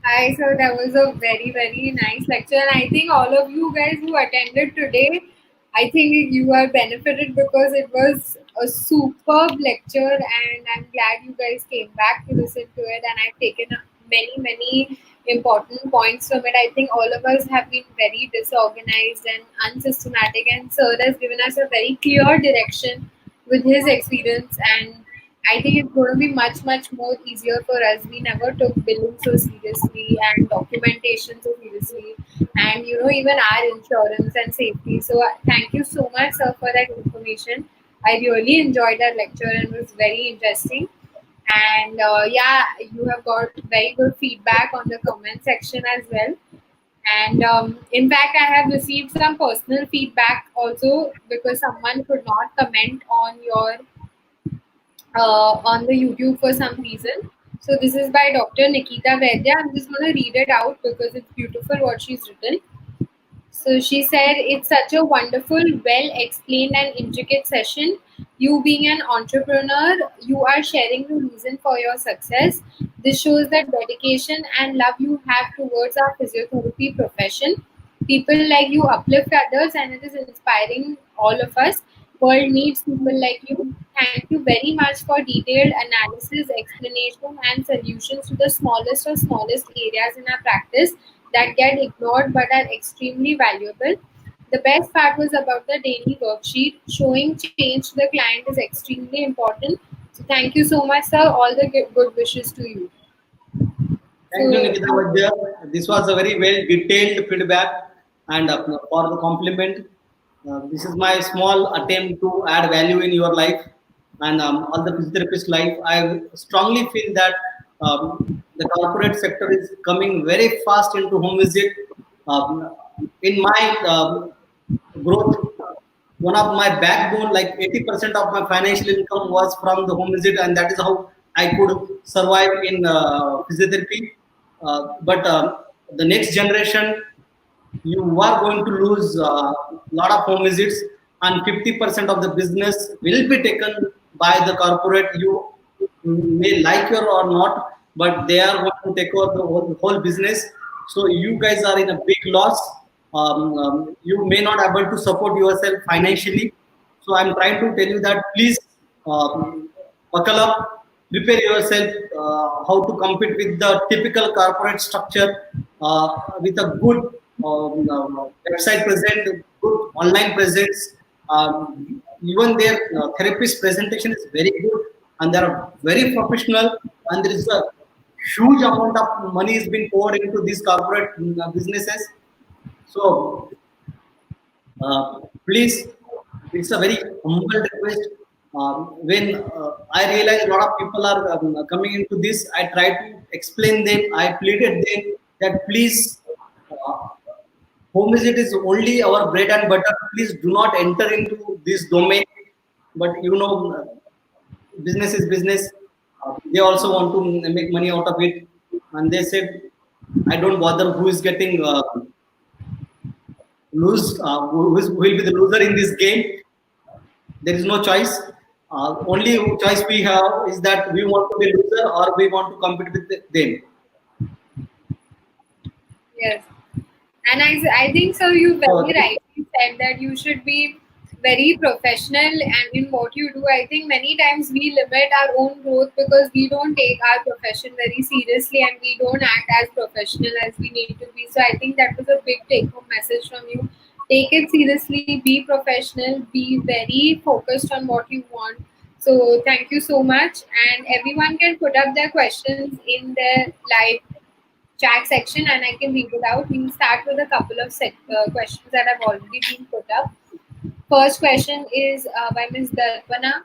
Hi, so that was a very, very nice lecture. And I think all of you guys who attended today, I think you are benefited because it was a superb lecture. And I'm glad you guys came back to listen to it. And I've taken many, many important points from it. I think all of us have been very disorganized and unsystematic. And Sir has given us a very clear direction with his experience. And I think it's going to be much, much more easier for us. We never took billing so seriously and documentation so seriously, and even our insurance and safety. So, thank you so much, sir, for that information. I really enjoyed that lecture and it was very interesting. And yeah, you have got very good feedback on the comment section as well. And in fact, I have received some personal feedback also because someone could not comment on the YouTube for some reason. So this is by Dr. Nikita Vaidya. I'm just going to read it out because it's beautiful what she's written. So she said, it's such a wonderful, well explained, and intricate session. You, being an entrepreneur, you are sharing the reason for your success. This shows the dedication and love you have towards our physiotherapy profession. People like you uplift others, and it is inspiring all of us. World needs people like you. Thank you very much for detailed analysis, explanation, and solutions to the smallest areas in our practice that get ignored but are extremely valuable. The best part was about the daily worksheet. Showing change to the client is extremely important. So thank you so much, sir. All the good wishes to you. Thank you, So Nikita Vaidya. This was a very well detailed feedback and for the compliment. This is my small attempt to add value in your life and all the physiotherapist life. I strongly feel that the corporate sector is coming very fast into home visit. Um, in my growth, one of my backbone, like 80% of my financial income was from the home visit, and that is how I could survive in physiotherapy. But the next generation, you are going to lose a lot of home visits, and 50% of the business will be taken by the corporate. You may like it or not, but they are going to take over the whole business. So you guys are in a big loss. You may not able to support yourself financially. So I'm trying to tell you that please buckle up, prepare yourself how to compete with the typical corporate structure with a good website present, good online presence. Even their therapist presentation is very good, and they are very professional, and there is a huge amount of money is being poured into these corporate businesses. So please, it's a very humble request. When I realize a lot of people are coming into this, I try to explain them. I pleaded them that please, uh, home visit is only our bread and butter. Please do not enter into this domain. But business is business. They also want to make money out of it, and they said, "I don't bother who is getting who will be the loser in this game. There is no choice. Only choice we have is that we want to be loser or we want to compete with them." yes, and I think so. You So very rightly said that you should be very professional and in what you do. I think many times we limit our own growth because we don't take our profession very seriously and we don't act as professional as we need to be. So I think that was a big take home message from you. Take it seriously, be professional, be very focused on what you want. So thank you so much. And everyone can put up their questions in the live chat section and I can read it out. We'll start with a couple of questions that have already been put up. First question is by Ms. Darpana.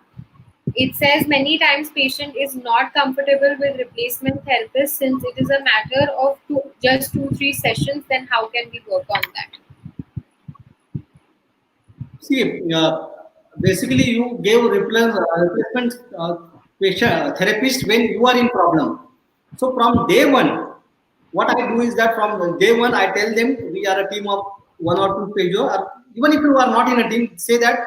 It says many times patient is not comfortable with replacement therapist since it is a matter of just 2-3 sessions. Then how can we work on that? see, basically you gave replacement therapist when you are in problem. So from day one, what I do is that from day one I tell them we are a team of one or two pages. Or even if you are not in a team, say that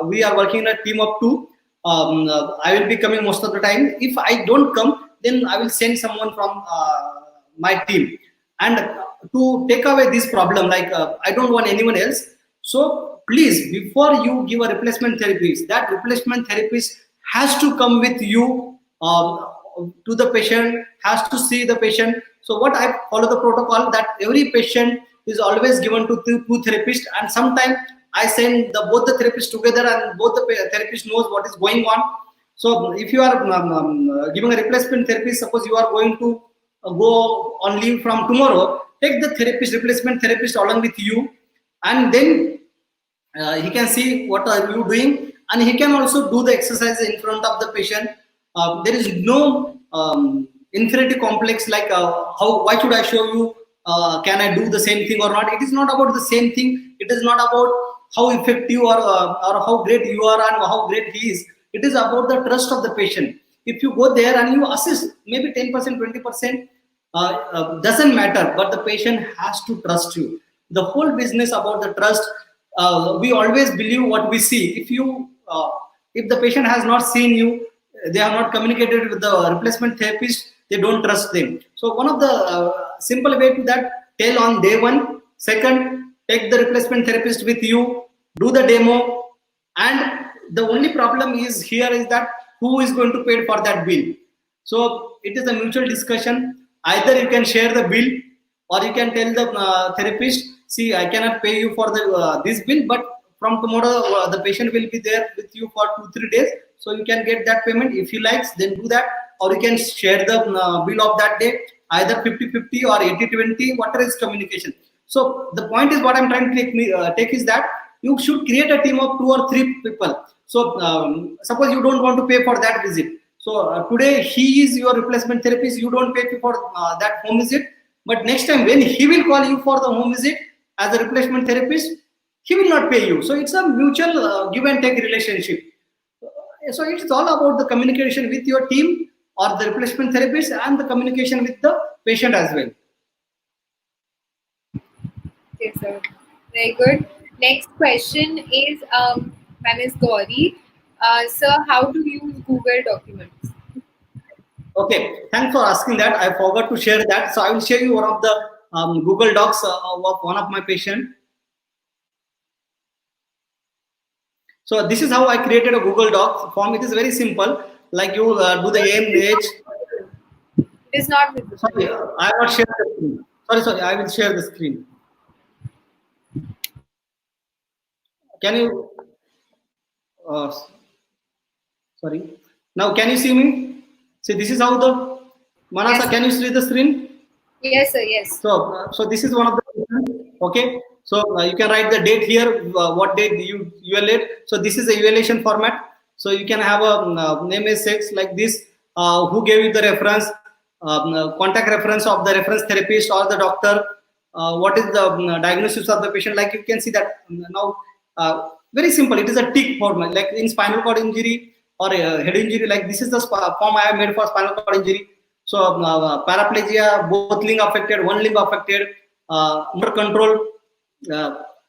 we are working in a team of two. I will be coming most of the time. If I don't come, then I will send someone from my team. And to take away this problem, like I don't want anyone else. So please, before you give a replacement therapist, that replacement therapist has to come with you to the patient, has to see the patient. So what I follow the protocol that every patient is always given to two therapists, and sometimes I send both the therapists together, and both the therapist knows what is going on. So if you are giving a replacement therapist, suppose you are going to go on leave from tomorrow, take the replacement therapist along with you, and then he can see what are you doing, and he can also do the exercise in front of the patient. There is no inferiority complex like why should I show you, can I do the same thing or not. It is not about the same thing. It is not about how effective or how great you are and how great he is. It is about the trust of the patient. If you go there and you assist maybe 10%, 20%, doesn't matter, but the patient has to trust you. The whole business about the trust, we always believe what we see. If the patient has not seen you, they have not communicated with the replacement therapist, they don't trust them. So one of the simple way to that, tell on day one. Second, take the replacement therapist with you, do the demo, and the only problem is here is that who is going to pay for that bill. So it is a mutual discussion. Either you can share the bill, or you can tell the therapist, see, I cannot pay you for the this bill, but from tomorrow the patient will be there with you for 2-3 days, so you can get that payment. If he likes, then do that, or you can share the bill of that day, either 50-50 or 80-20, whatever is communication. So the point is, what I'm trying to take is that you should create a team of 2 or 3 people. So suppose you don't want to pay for that visit. So today he is your replacement therapist, you don't pay for that home visit, but next time when he will call you for the home visit as a replacement therapist, he will not pay you. So it's a mutual give and take relationship. So it's all about the communication with your team or the replacement therapist, and the communication with the patient as well. Okay, sir. Very good. Next question is by Ms. Gauri. Sir, how to use Google Documents? Okay, thanks for asking that. I forgot to share that. So I will share you one of the Google Docs of one of my patient. So this is how I created a Google Docs form. It is very simple. Like you do the age. It is not visible. Sorry, I will share the screen. Sorry, I will share the screen. Can you? Sorry. Now, can you see me? See, this is how the Manasa. Yes. Can you see the screen? Yes, sir. Yes. So this is one of the. Okay. So you can write the date here. What date you evaluate? So this is a evaluation format. So you can have a name as sex like this. Who gave you the reference? Contact reference of the reference therapist or the doctor. What is the diagnosis of the patient? Like you can see that now. Very simple. It is a tick format. Like in spinal cord injury or head injury. Like this is the form I have made for spinal cord injury. So paraplegia, both limb affected, one limb affected, motor control.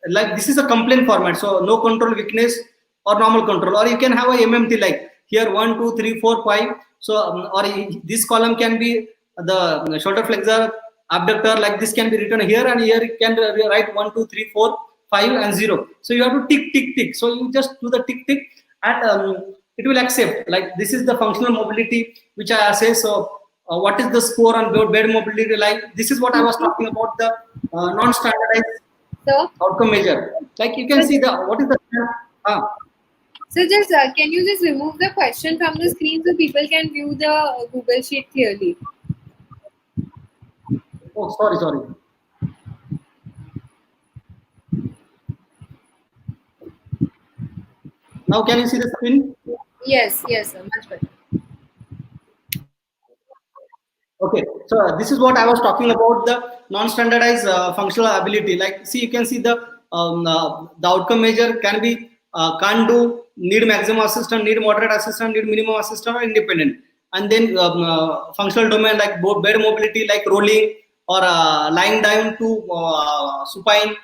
Like this is a complaint format. So no control, weakness, or normal control. Or you can have a MMT like here 1, 2, 3, 4, 5. So or this column can be the shoulder flexor, abductor. Like this can be written here, and here you can write 1, 2, 3, 4, 5, and 0. So you have to tick, tick, tick. So you just do the tick, tick, and it will accept. Like this is the functional mobility which I assess. So what is the score on bed mobility? Like this is what I was talking about, the non-standardized outcome measure. Like you can see the what is the. So just can you just remove the question from the screen so people can view the Google Sheet clearly? Oh, sorry. Now can you see the screen? Yes, sir. Much better. Okay, so this is what I was talking about, the non-standardized functional ability. Like, see, you can see the outcome measure can be can't do, need maximum assistance, need moderate assistance, need minimum assistance, or independent. And then functional domain like both bed mobility, like rolling or lying down to supine,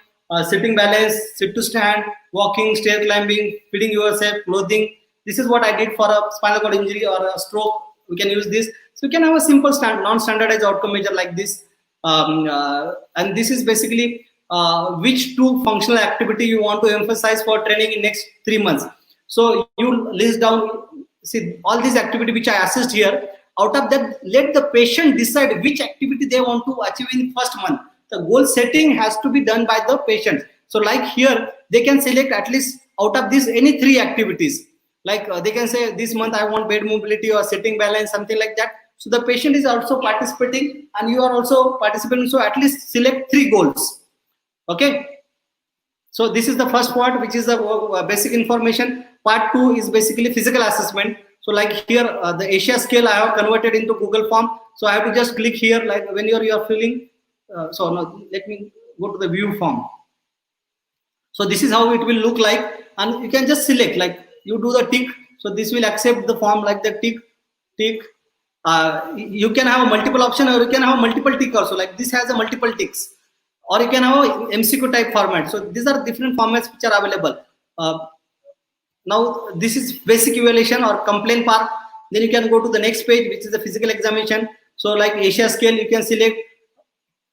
sitting balance, sit to stand, walking, stair climbing, feeding yourself, clothing. This is what I did for a spinal cord injury or a stroke we can use this. So you can have a simple non-standardized outcome measure like this. And this is basically which two functional activity you want to emphasize for training in next 3 months. So you list down, see all these activity which I assessed here. Out of that, let the patient decide which activity they want to achieve in first month. The goal setting has to be done by the patient. So like here, they can select at least out of this any 3 activities. Like they can say this month I want bed mobility or sitting balance, something like that. So the patient is also participating and you are also participating. So at least select 3 goals. Okay. So this is the first part, which is the basic information. Part 2 is basically physical assessment. So like here, the Asia scale I have converted into Google form. So I have to just click here, like when you are filling. So now let me go to the view form. So this is how it will look like, and you can just select, like you do the tick. So this will accept the form like the tick. You can have a multiple option, or you can have multiple tick also. Like this has a multiple ticks, or you can have a MCQ type format. So these are different formats which are available. Now this is basic evaluation or complaint part. Then you can go to the next page, which is the physical examination. So like Asia scale, you can select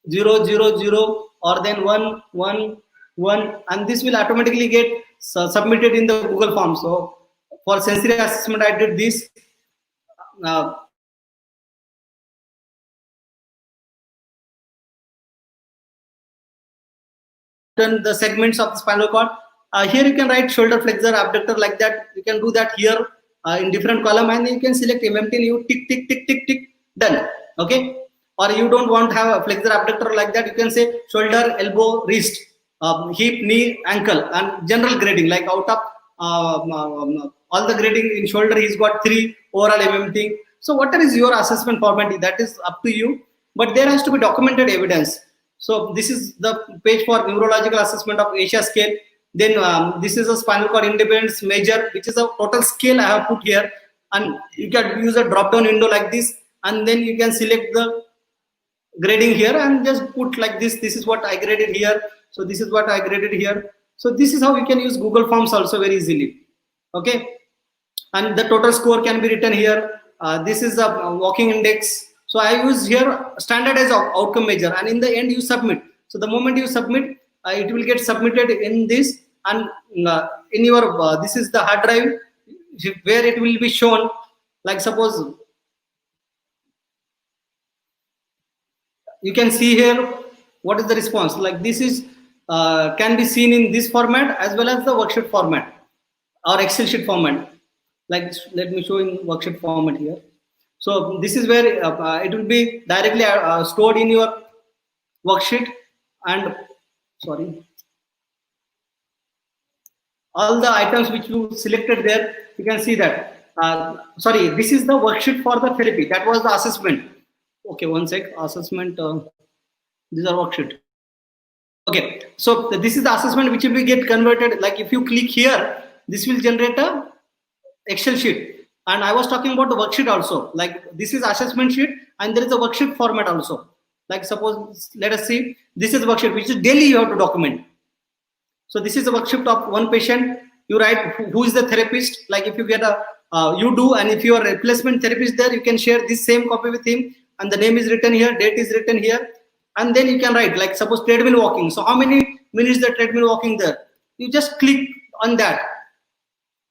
0, 0, 0, or then 1, 1, 1, and this will automatically get submitted in the Google form. So for sensory assessment, I did this. The segments of the spinal cord. Here you can write shoulder flexor, abductor, like that. You can do that here in different column, and you can select MMT and you tick, tick, tick, tick, tick, done. Okay. Or you don't want to have a flexor, abductor, like that. You can say shoulder, elbow, wrist, hip, knee, ankle, and general grading. Like out of all the grading in shoulder, he's got 3 overall MMT. So whatever is your assessment format, that is up to you. But there has to be documented evidence. So this is the page for neurological assessment of Asia scale. Then this is a spinal cord independence measure, which is a total scale I have put here. And you can use a drop down window like this, and then you can select the grading here and just put like this. This is what I graded here. So this is what I graded here. So this is how you can use Google Forms also very easily. Okay. And the total score can be written here. This is a walking index. So I use here standardized outcome measure, and in the end you submit. So the moment you submit, it will get submitted in this, and in your this is the hard drive where it will be shown. Like suppose you can see here what is the response. Like this is can be seen in this format as well as the worksheet format or Excel sheet format. Like let me show in worksheet format here. So this is where it will be directly stored in your worksheet, and sorry, all the items which you selected there, you can see that. Sorry, this is the worksheet for the therapy. That was the assessment. Okay, one sec. Assessment. These are worksheet. Okay, so this is the assessment which will get converted. Like if you click here, this will generate a Excel sheet. And I was talking about the worksheet also. Like this is assessment sheet, and there is a worksheet format also. Like suppose, let us see, this is worksheet which is daily you have to document. So this is a worksheet of one patient. You write who is the therapist. Like if you get a you do, and if you are a replacement therapist there, you can share this same copy with him, and the name is written here, date is written here, and then you can write like suppose treadmill walking. So how many minutes the treadmill walking there? You just click on that,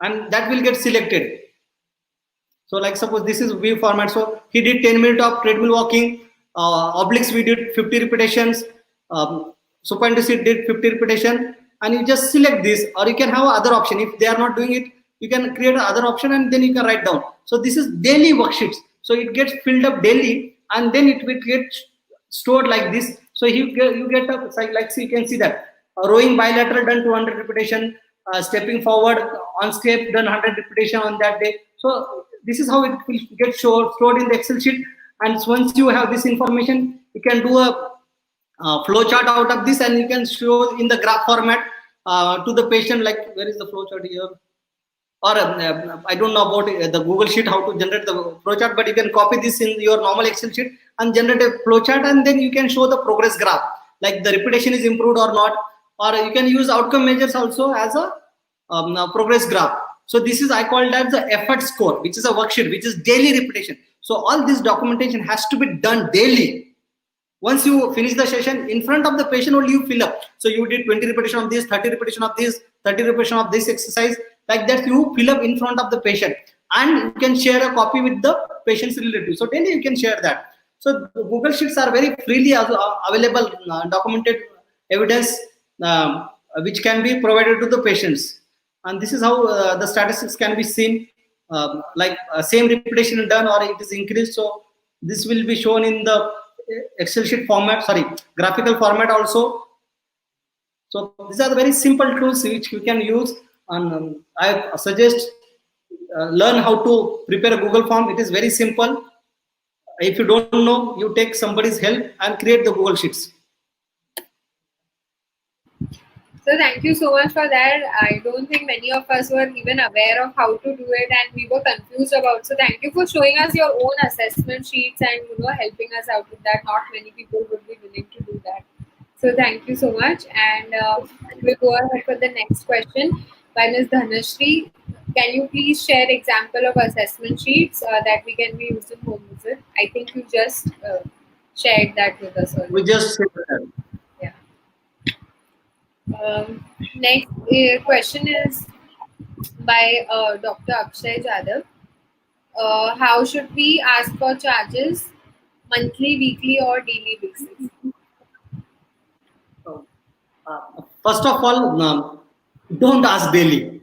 and that will get selected. So like suppose this is view format. So he did 10 minutes of treadmill walking, obliques we did 50 repetitions, supine to sit did 50 repetition, and you just select this, or you can have other option. If they are not doing it, you can create another option and then you can write down. So this is daily worksheets. So it gets filled up daily, and then it will get stored like this. So you get a, like so you can see that rowing bilateral done 200 repetition, stepping forward on step done 100 repetition on that day. So this is how it will get stored in the Excel sheet. And once you have this information, you can do a flow chart out of this, and you can show in the graph format to the patient. Like where is the flow chart here? Or I don't know about the Google sheet how to generate the flow chart, but you can copy this in your normal Excel sheet and generate a flow chart, and then you can show the progress graph, like the repetition is improved or not. Or you can use outcome measures also as a progress graph. So this is, I call that the effort score, which is a worksheet, which is daily repetition. So all this documentation has to be done daily. Once you finish the session, in front of the patient only you fill up. So you did 20 repetition of this, 30 repetition of this, 30 repetition of this exercise. Like that, you fill up in front of the patient, and you can share a copy with the patient's relative. So daily you can share that. So Google Sheets are very freely available, documented evidence, which can be provided to the patients. And this is how the statistics can be seen, same repetition done or it is increased. So this will be shown in the Excel sheet format, sorry, graphical format also. So these are the very simple tools which you can use. And I suggest learn how to prepare a Google form. It is very simple. If you don't know, you take somebody's help and create the Google Sheets. So thank you so much for that. I don't think many of us were even aware of how to do it, and we were confused about. So thank you for showing us your own assessment sheets and helping us out with that. Not many people would be willing to do that. So thank you so much, and we'll go ahead for the next question by Ms. Dhanashri. Can you please share example of assessment sheets that we can be used in home visit? I think you just shared that with us earlier. We just said that. Yeah. Next question is by Dr. Akshay Jadhav. How should we ask for charges? Monthly, weekly, or daily basis? First of all, don't ask daily.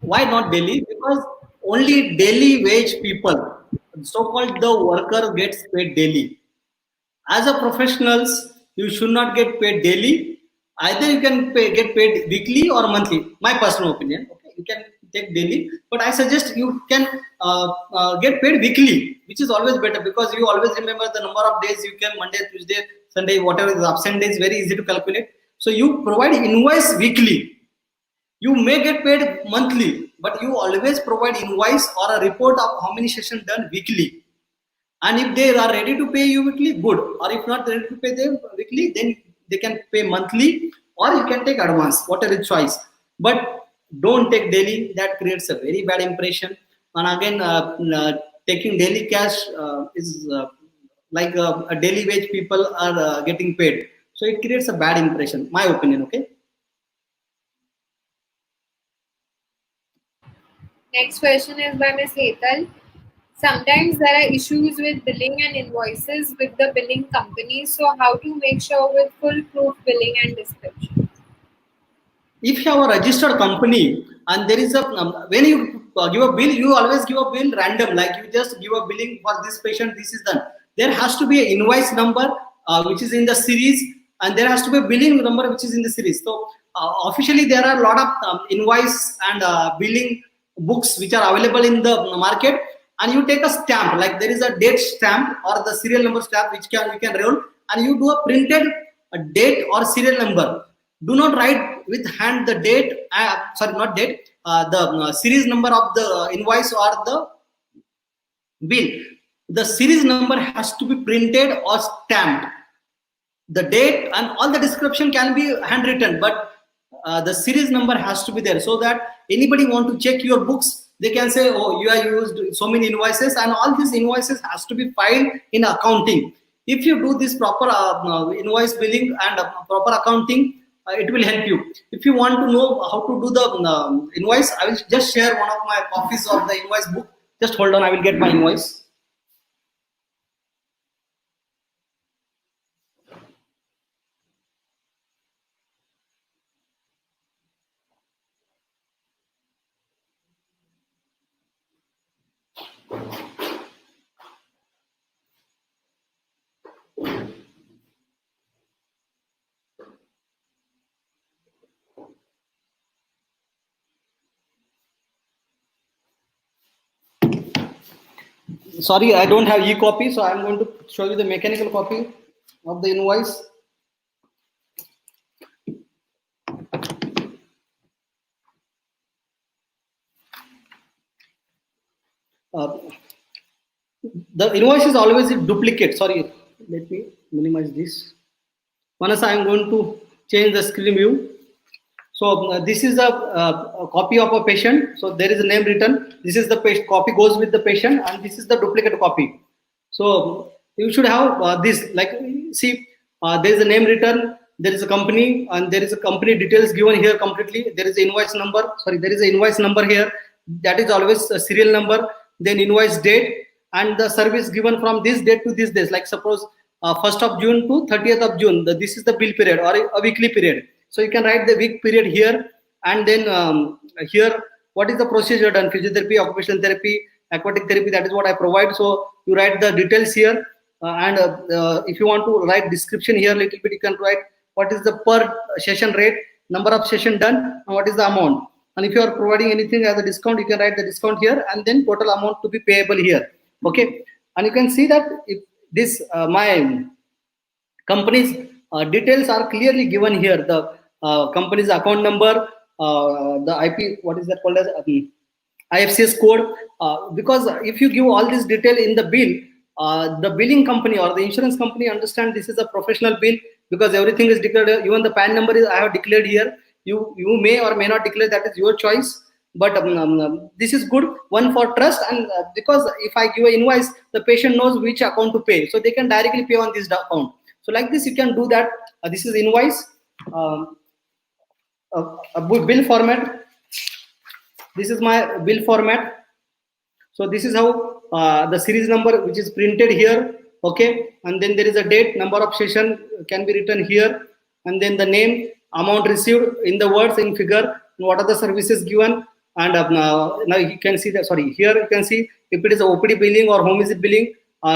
Why not daily? Because only daily wage people, so-called the worker, gets paid daily. As a professionals, you should not get paid daily. Either you can get paid weekly or monthly. My personal opinion. Okay, you can take daily, but I suggest you can get paid weekly, which is always better, because you always remember the number of days you can, Monday, Tuesday, Sunday, whatever is absent days, very easy to calculate. So you provide invoice weekly. You may get paid monthly, but you always provide invoice or a report of how many sessions done weekly. And if they are ready to pay you weekly, good. Or if not ready to pay them weekly, then they can pay monthly, or you can take advance, whatever choice. But don't take daily. That creates a very bad impression. And again, taking daily cash is like a daily wage people are getting paid. So it creates a bad impression. My opinion. Okay. Next question is by Ms. Hetal. Sometimes there are issues with billing and invoices with the billing companies. So how to make sure with full proof billing and description? If you have a registered company and there is a when you give a bill, you always give a bill random, like you just give a billing for this patient, this is done. There has to be an invoice number which is in the series, and there has to be a billing number which is in the series. So officially there are a lot of invoice and billing books which are available in the market, and you take a stamp, like there is a date stamp or the serial number stamp which you can roll, and you do a printed date or serial number. Do not write with hand the date, sorry, not date, the series number of the invoice or the bill. The series number has to be printed or stamped. The date and all the description can be handwritten, but the series number has to be there, so that anybody want to check your books, they can say, oh, you have used so many invoices, and all these invoices has to be filed in accounting. If you do this proper invoice billing and proper accounting, it will help you. If you want to know how to do the invoice, I will just share one of my copies of the invoice book. Just hold on, I will get my invoice. Sorry, I don't have e-copy, so I'm going to show you the mechanical copy of the invoice. The invoice is always a duplicate. Sorry, let me minimize this. Once I am going to change the screen view. So this is a copy of a patient. So there is a name written. This is the copy goes with the patient, and this is the duplicate copy. So you should have this. Like, see, there is a name written. There is a company, and there is a company details given here completely. There is an invoice number. Sorry, there is an invoice number here. That is always a serial number. Then invoice date and the service given from this date to this date. Like suppose 1st of June to 30th of June. This is the bill period or a weekly period. So you can write the week period here, and then here what is the procedure done: physiotherapy, occupational therapy, aquatic therapy. That is what I provide. So you write the details here, and if you want to write description here a little bit, you can write what is the per session rate, number of session done, and what is the amount. And if you are providing anything as a discount, you can write the discount here, and then total amount to be payable here. Okay, and you can see that if this my company's details are clearly given here. The company's account number, the IP, what is that called as IFCS code. Because if you give all this detail in the bill, the billing company or the insurance company understand this is a professional bill, because everything is declared. Even the PAN number is I have declared here. You may or may not declare, that is your choice. But this is good one for trust, and because if I give an invoice, the patient knows which account to pay, so they can directly pay on this account. So like this, you can do that. This is invoice, a bill format. This is my bill format. So this is how the series number, which is printed here. Okay, and then there is a date, number of session can be written here, and then the name, amount received in the words, in figure, what are the services given. And now you can see that, sorry, here you can see if it is OPD billing or home visit billing,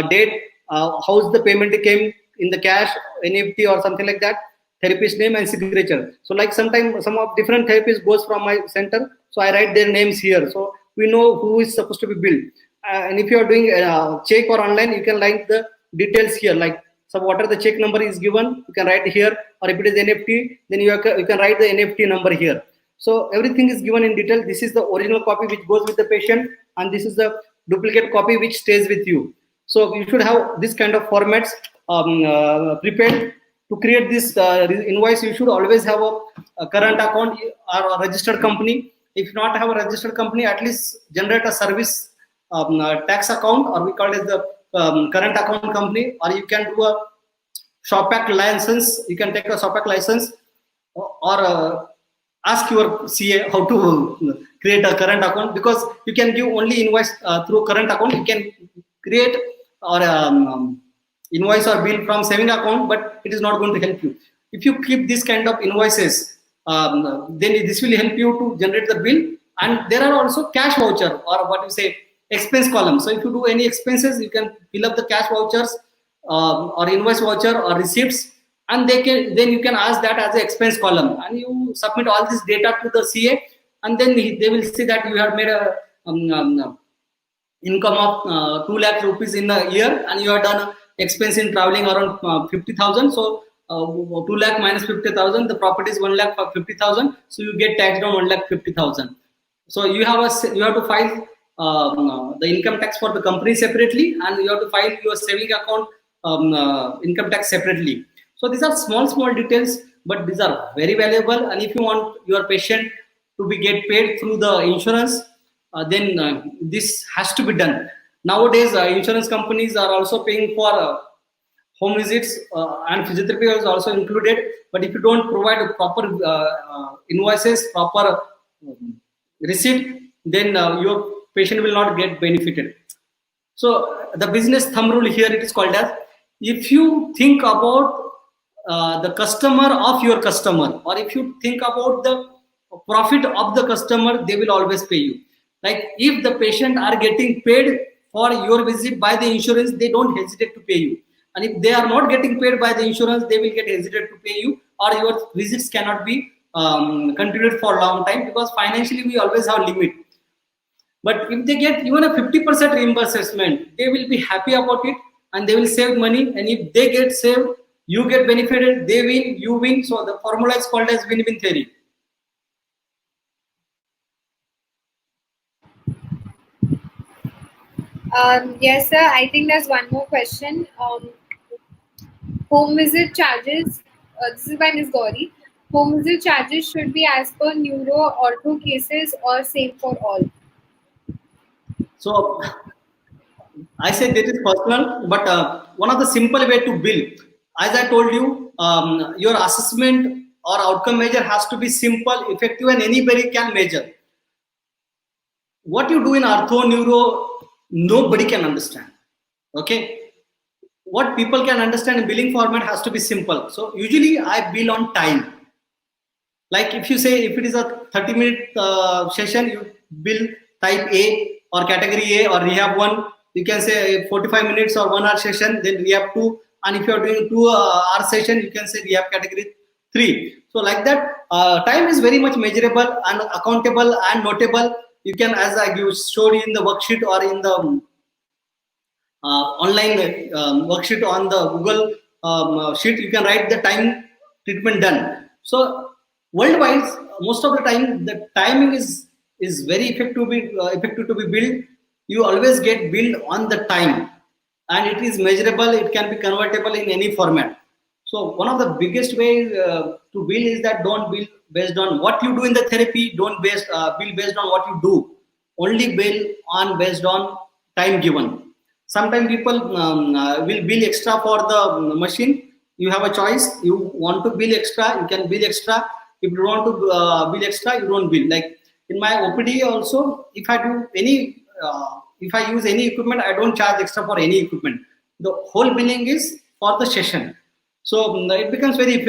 date, how's the payment came, in the cash, NFT or something like that, therapist name and signature. So like sometimes some of different therapists goes from my center, so I write their names here, so we know who is supposed to be billed. And if you are doing check or online, you can write the details here, like so whatever the check number is given, you can write here, or if it is NFT, then you can write the NFT number here. So everything is given in detail. This is the original copy which goes with the patient, and this is the duplicate copy which stays with you. So you should have this kind of formats prepared. To create this invoice, you should always have a current account or a registered company. If not have a registered company, at least generate a service tax account, or we call it the current account company, or you can do a ShopAct license. You can take a ShopAct license, or ask your CA how to create a current account, because you can give only invoice through current account. You can create or invoice or bill from saving account, but it is not going to help you. If you keep this kind of invoices, then this will help you to generate the bill. And there are also cash voucher, or what you say, expense column. So if you do any expenses, you can fill up the cash vouchers or invoice voucher or receipts, and then you can ask that as an expense column, and you submit all this data to the CA, and then they will see that you have made a income of 2 lakh rupees in a year, and you have done expense in traveling around 50,000. So 2 lakh minus 50,000, the profit is 1 lakh 50,000. So you get taxed on 1 lakh 50,000. So you have to file the income tax for the company separately, and you have to file your saving account income tax separately. So these are small details, but these are very valuable. And if you want your patient to be get paid through the insurance, then this has to be done. Nowadays, insurance companies are also paying for home visits, and physiotherapy is also included. But if you don't provide proper invoices, proper receipt, then your patient will not get benefited. So the business thumb rule here, it is called as, if you think about the customer of your customer, or if you think about the profit of the customer, they will always pay you. Like if the patient are getting paid for your visit by the insurance, they don't hesitate to pay you. And if they are not getting paid by the insurance, they will get hesitate to pay you, or your visits cannot be continued for a long time, because financially we always have limit. But if they get even a 50% reimbursement, they will be happy about it, and they will save money. And if they get saved, you get benefited, they win, you win. So the formula is called as win-win theory. Yes, sir. I think there's one more question. Home visit charges. This is by Ms. Gauri. home visit charges should be as per neuro ortho cases or same for all? So I say that is personal, but one of the simple way to bill, as I told you, your assessment or outcome measure has to be simple, effective, and anybody can measure. What you do in ortho neuro, nobody can understand. Okay, what people can understand in billing format has to be simple. So usually I bill on time. Like if you say if it is a 30-minute session, you bill type A or category A or rehab 1. You can say 45 minutes or 1 hour session, then rehab 2. And if you are doing 2 hour session, you can say rehab category 3. So like that, time is very much measurable and accountable and notable. You can, as I showed you in the worksheet or in the online worksheet on the Google sheet, you can write the time treatment done. So worldwide, most of the time, the timing is very effective to be built. You always get billed on the time, and it is measurable. It can be convertible in any format. So one of the biggest ways to bill is that don't bill based on what you do in the therapy. Don't bill based on what you do. Only bill on based on time given. Sometimes people will bill extra for the machine. You have a choice. You want to bill extra, you can bill extra. If you don't want to bill extra, you don't bill. Like in my OPD also, if I use any equipment, I don't charge extra for any equipment. The whole billing is for the session. So it becomes very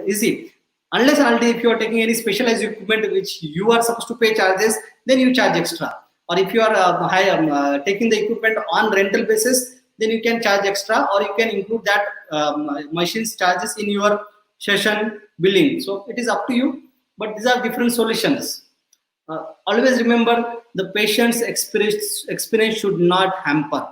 easy. Unless and until if you are taking any specialized equipment which you are supposed to pay charges, then you charge extra. Or if you are taking the equipment on rental basis, then you can charge extra, or you can include that machine's charges in your session billing. So it is up to you. But these are different solutions. Always remember the patient's experience should not hamper.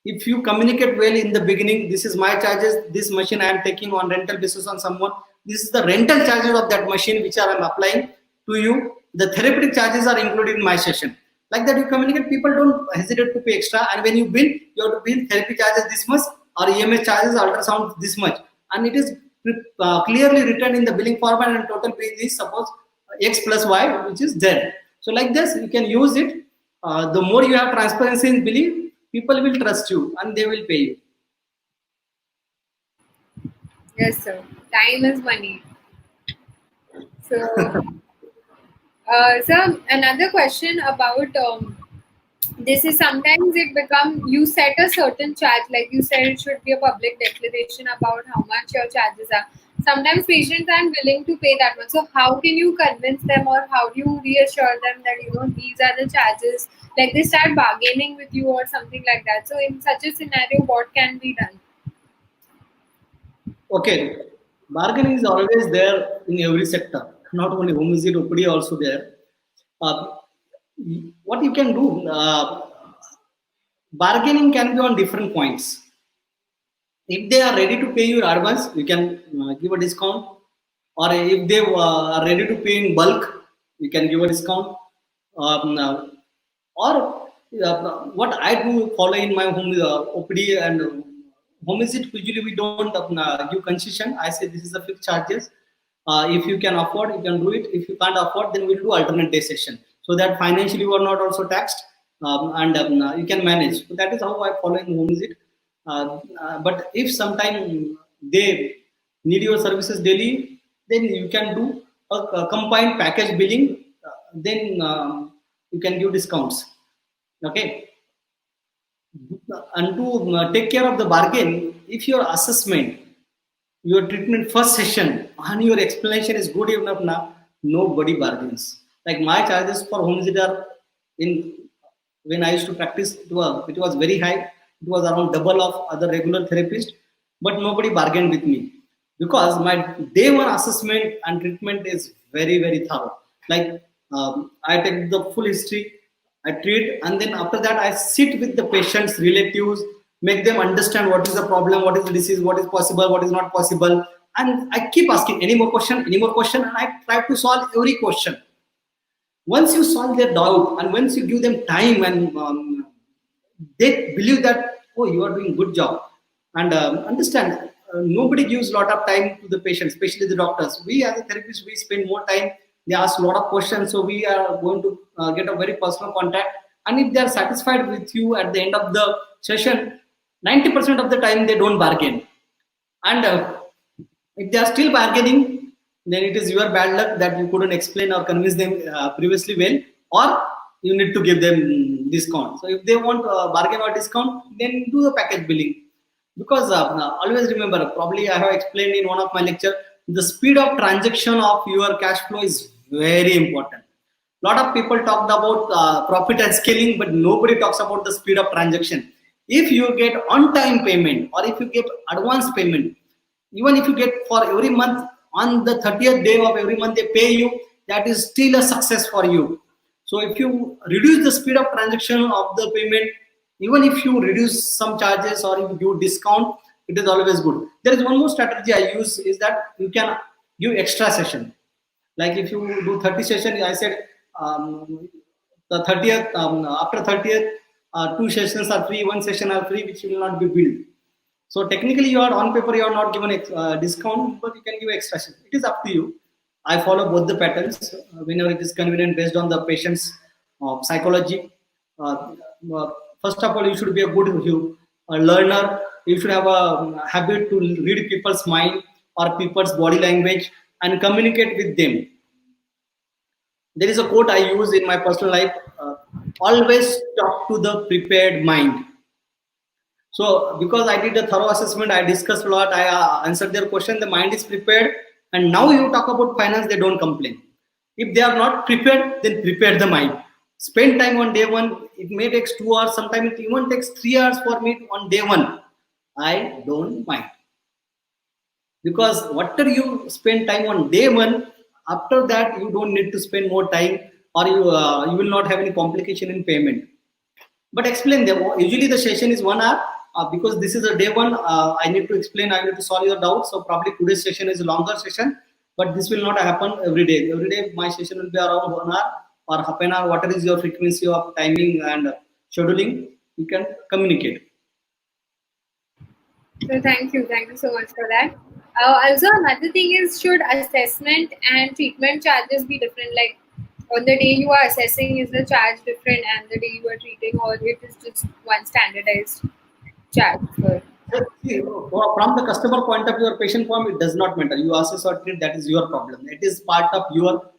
If you communicate well in the beginning, this is my charges, this machine I am taking on rental basis on someone, this is the rental charges of that machine which I am applying to you. The therapeutic charges are included in my session. Like that, you communicate, people don't hesitate to pay extra. And when you bill, you have to bill therapy charges this much or EMS charges, ultrasound this much. And it is clearly written in the billing format, and total bill is suppose X plus Y, which is there. So like this, you can use it. The more you have transparency in billing, people will trust you and they will pay you. Yes, sir. Time is money. So, sir, another question about this is sometimes it become you set a certain charge, like you said, it should be a public declaration about how much your charges are. Sometimes patients aren't willing to pay that much. So, how can you convince them, or how do you reassure them that these are the charges? Like they start bargaining with you or something like that. So, in such a scenario, what can be done? Okay, bargaining is always there in every sector, not only home visit, OPD also there. Uh, what you can do, bargaining can be on different points. If they are ready to pay your advance, you can give a discount. Or if they are ready to pay in bulk, you can give a discount. Or what I do follow in my home OPD and home visit, usually we don't give concession. I say this is the fixed charges. If you can afford, you can do it. If you can't afford, then we'll do alternate day session, so that financially you are not also taxed, and you can manage. So that is how I follow in home visit. But if sometime they need your services daily, then you can do a combined package billing. Then you can give discounts. Okay, and to take care of the bargain, if your assessment, your treatment first session, and your explanation is good enough, now nobody bargains. Like my charges for home visit are in when I used to practice, it was very high. It was around double of other regular therapists, but nobody bargained with me because my day one assessment and treatment is very thorough. Like I take the full history, I treat, and then after that I sit with the patient's relatives, make them understand what is the problem, what is the disease, what is possible, what is not possible, and I keep asking any more question, and I try to solve every question. Once you solve their doubt and once you give them time and they believe that, oh, you are doing good job, and understand, nobody gives a lot of time to the patient, especially the doctors. We as a therapist, we spend more time. They ask a lot of questions, so we are going to get a very personal contact. And if they are satisfied with you at the end of the session, 90% of the time they don't bargain. And if they are still bargaining, then it is your bad luck that you couldn't explain or convince them previously well, or you need to give them discount. So if they want bargain or discount, then do the package billing. Because always remember, probably I have explained in one of my lecture, the speed of transaction of your cash flow is very important. Lot of people talked about profit and scaling, but nobody talks about the speed of transaction. If you get on time payment or if you get advance payment, even if you get for every month, on the 30th day of every month they pay you, that is still a success for you. So if you reduce the speed of transaction of the payment, even if you reduce some charges or if you discount, it is always good. There is one more strategy I use, is that you can give extra session. Like if you do 30 session, I said the 30th, after 30th, two sessions are free, one session are free, which will not be billed. So technically, you are on paper, you are not given a discount, but you can give extra. It is up to you. I follow both the patterns whenever it is convenient based on the patient's psychology. First of all, you should be a a learner. You should have a habit to read people's mind or people's body language and communicate with them. There is a quote I use in my personal life: always talk to the prepared mind. So, because I did a thorough assessment, I discussed a lot, I answered their question, the mind is prepared, and now you talk about finance, they don't complain. If they are not prepared, then prepare the mind. Spend time on day one. It may take 2 hours, sometimes it even takes 3 hours for me on day one. I don't mind. Because whatever you spend time on day one, after that you don't need to spend more time, or you will not have any complication in payment. But explain them. Usually the session is 1 hour, because this is a day one. I need to explain, I need to solve your doubts. So probably today's session is a longer session, but this will not happen every day. Every day my session will be around 1 hour or half an hour. Whatever is your frequency of timing and scheduling, you can communicate. So thank you so much for that. Also, another thing is, should assessment and treatment charges be different? Like on the day you are assessing, is the charge different, and the day you are treating, or it is just one standardized charge for? See, from the customer point of view or patient point, it does not matter. You assess or treat, that is your problem. It is part of your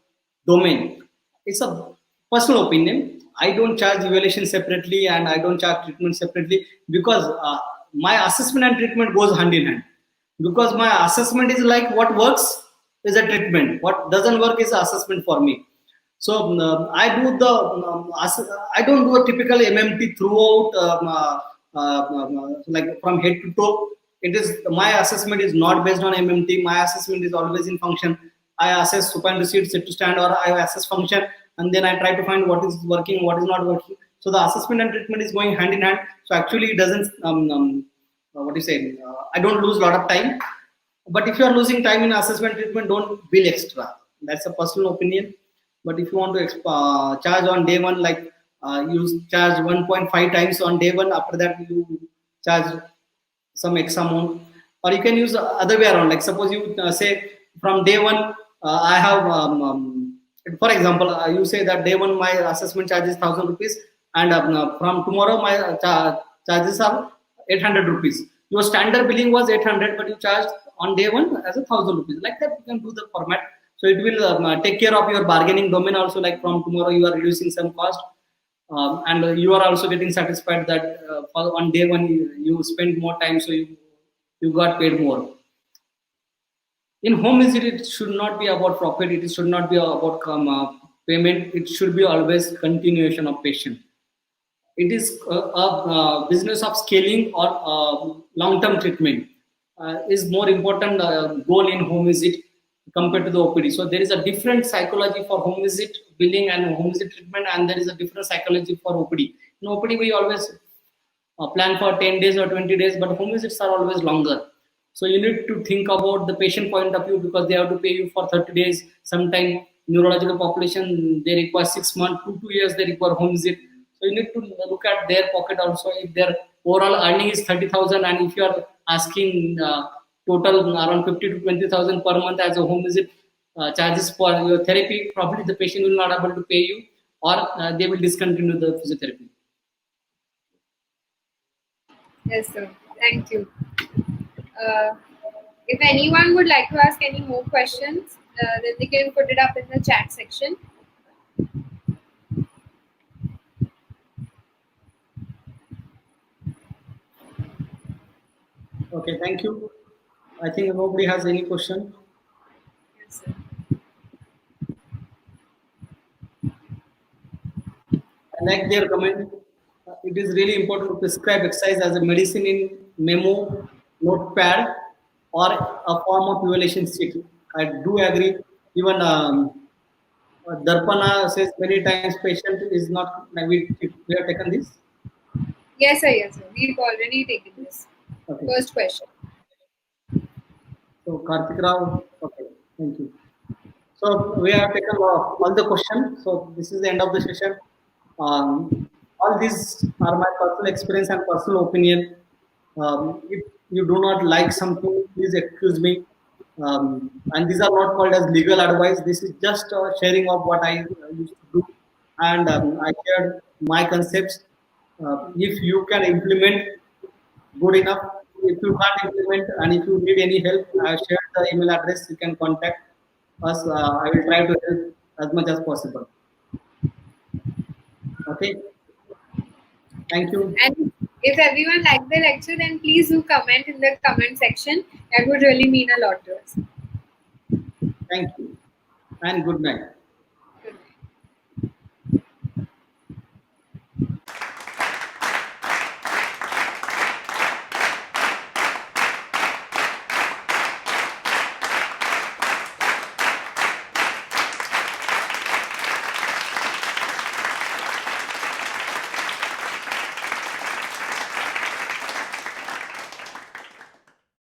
domain. It's a personal opinion. I don't charge evaluation separately and I don't charge treatment separately, because my assessment and treatment goes hand in hand. Because my assessment is like what works is a treatment. What doesn't work is assessment for me. So I don't do a typical MMT throughout, like from head to toe. It is my assessment is not based on MMT. My assessment is always in function. I assess supine receipt, sit to stand, or I assess function, and then I try to find what is working, what is not working. So the assessment and treatment is going hand in hand. So actually, it doesn't. What do you say? I don't lose a lot of time. But if you are losing time in assessment treatment, don't bill extra. That's a personal opinion. But if you want to charge on day one, like you charge 1.5 times on day one, after that you charge some X amount. Or you can use the other way around. Like suppose you say from day one, I have, for example, you say that day one my assessment charge is 1,000 rupees, and from tomorrow my charges are 800 rupees. Your standard billing was 800, but you charged on day one as 1,000 rupees. Like that, you can do the format. So it will take care of your bargaining domain also. Like from tomorrow, you are reducing some cost, and you are also getting satisfied that on day one you spend more time, so you got paid more. In home visit, it should not be about profit. It should not be about payment. It should be always continuation of patient. It is a business of scaling or long-term treatment is more important goal in home visit compared to the OPD. So there is a different psychology for home visit billing and home visit treatment, and there is a different psychology for OPD. In OPD, we always plan for 10 days or 20 days, but home visits are always longer. So you need to think about the patient point of view, because they have to pay you for 30 days. Sometimes neurological population, they require 6 months, 2 years, they require home visit. So you need to look at their pocket also. If their overall earning is 30,000, and if you are asking total around 50 to 20,000 per month as a home visit charges for your therapy. Probably the patient will not able to pay you, or they will discontinue the physiotherapy. Yes, sir. Thank you. Uh, if anyone would like to ask any more questions, then they can put it up in the chat section. Okay, thank you. I think nobody has any question. Yes, sir. I like their comment. It is really important to prescribe exercise as a medicine in memo, notepad, or a form of evaluation sheet. I do agree. Even Darpana says many times patient is not. We have taken this. Yes, sir. Yes, sir. We've already taken this. Okay. First question. So Karthik Rao. Okay. Thank you. So we have taken all the questions. So this is the end of the session. All these are my personal experience and personal opinion. If you do not like something, please excuse me. And these are not called as legal advice. This is just sharing of what I used to do, and I shared my concepts. If you can implement, good enough. If you can't implement and if you need any help, I shared the email address. You can contact us. I will try to help as much as possible. Okay. Thank you. And if everyone liked the lecture, then please do comment in the comment section. That would really mean a lot to us. Thank you. And good night.